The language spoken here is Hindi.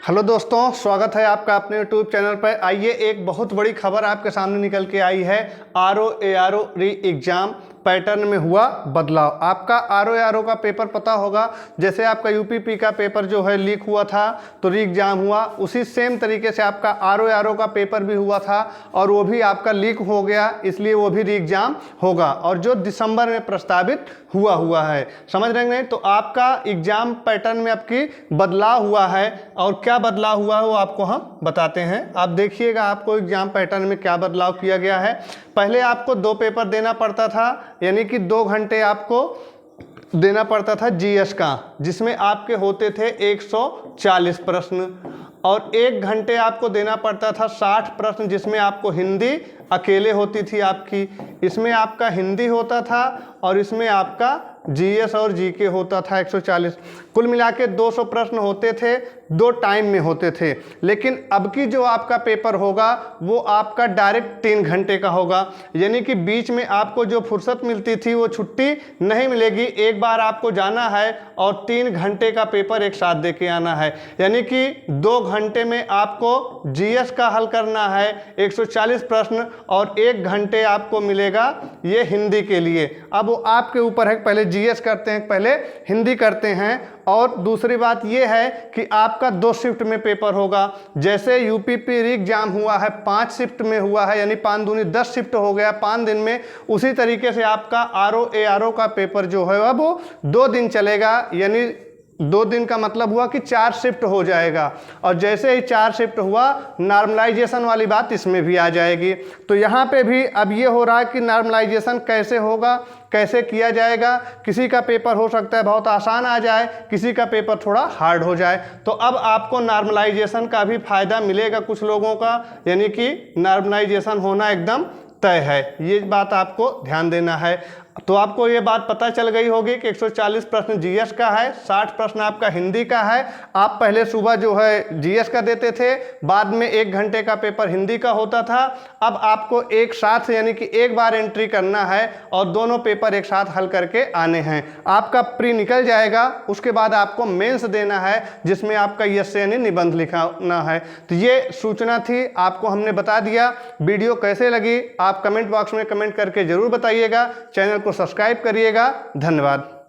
हेलो दोस्तों, स्वागत है आपका अपने यूट्यूब चैनल पर। आइए, एक बहुत बड़ी खबर आपके सामने निकल के आई है। RO री एग्ज़ाम पैटर्न में हुआ बदलाव। आपका RO का पेपर पता होगा, जैसे आपका UPP का पेपर जो है लीक हुआ था तो री एग्ज़ाम हुआ, उसी सेम तरीके से आपका RO का पेपर भी हुआ था और वो भी आपका लीक हो गया, इसलिए वो भी री एग्ज़ाम होगा और जो दिसंबर में प्रस्तावित हुआ है। समझ रहे हैं? तो आपका एग्ज़ाम पैटर्न में आपकी बदलाव हुआ है और क्या बदलाव हुआ है वो आपको हम बताते हैं। आप देखिएगा आपको एग्ज़ाम पैटर्न में क्या बदलाव किया गया है। पहले आपको 2 पेपर देना पड़ता था, यानी कि 2 घंटे आपको देना पड़ता था GS का, जिसमें आपके होते थे 140 प्रश्न, और 1 घंटे आपको देना पड़ता था 60 प्रश्न, जिसमें आपको हिंदी अकेले होती थी आपकी। इसमें आपका हिंदी होता था और इसमें आपका GS और GK होता था 140। कुल मिला के 200 प्रश्न होते थे, 2 टाइम में होते थे। लेकिन अब की जो आपका पेपर होगा वो आपका डायरेक्ट 3 घंटे का होगा, यानी कि बीच में आपको जो फुर्सत मिलती थी वो छुट्टी नहीं मिलेगी। एक बार आपको जाना है और 3 घंटे का पेपर एक साथ दे के आना है, यानी कि 2 घंटे में आपको GS का हल करना है 140 प्रश्न और 1 घंटे आपको मिलेगा ये हिंदी के लिए। अब वो आपके ऊपर है, पहले GS करते हैं, पहले हिंदी करते हैं। और दूसरी बात ये है कि आपका 2 शिफ्ट में पेपर होगा। जैसे UPP री एग्जाम हुआ है 5 शिफ्ट में हुआ है, यानी 5 दूनी 10 शिफ्ट हो गया 5 दिन में, उसी तरीके से आपका RO का पेपर जो है अब वो 2 दिन चलेगा, यानी 2 दिन का मतलब हुआ कि 4 शिफ्ट हो जाएगा। और जैसे ही 4 शिफ्ट हुआ, नॉर्मलाइजेशन वाली बात इसमें भी आ जाएगी। तो यहाँ पे भी अब ये हो रहा है कि नॉर्मलाइजेशन कैसे होगा, कैसे किया जाएगा। किसी का पेपर हो सकता है बहुत आसान आ जाए, किसी का पेपर थोड़ा हार्ड हो जाए। तो अब आपको नॉर्मलाइजेशन का भी फायदा मिलेगा कुछ लोगों का, यानी कि नॉर्मलाइजेशन होना एकदम तय है। ये बात आपको ध्यान देना है। तो आपको ये बात पता चल गई होगी कि 140 प्रश्न GS का है, 60 प्रश्न आपका हिंदी का है। आप पहले सुबह जो है GS का देते थे, बाद में 1 घंटे का पेपर हिंदी का होता था। अब आपको एक साथ, यानी कि एक बार एंट्री करना है और दोनों पेपर एक साथ हल करके आने हैं। आपका प्री निकल जाएगा, उसके बाद आपको मेंस देना है, जिसमें आपका essay यानी निबंध लिखाना है। तो ये सूचना थी, आपको हमने बता दिया। वीडियो कैसे लगी आप कमेंट बॉक्स में कमेंट करके जरूर बताइएगा। चैनल को सब्सक्राइब करिएगा। धन्यवाद।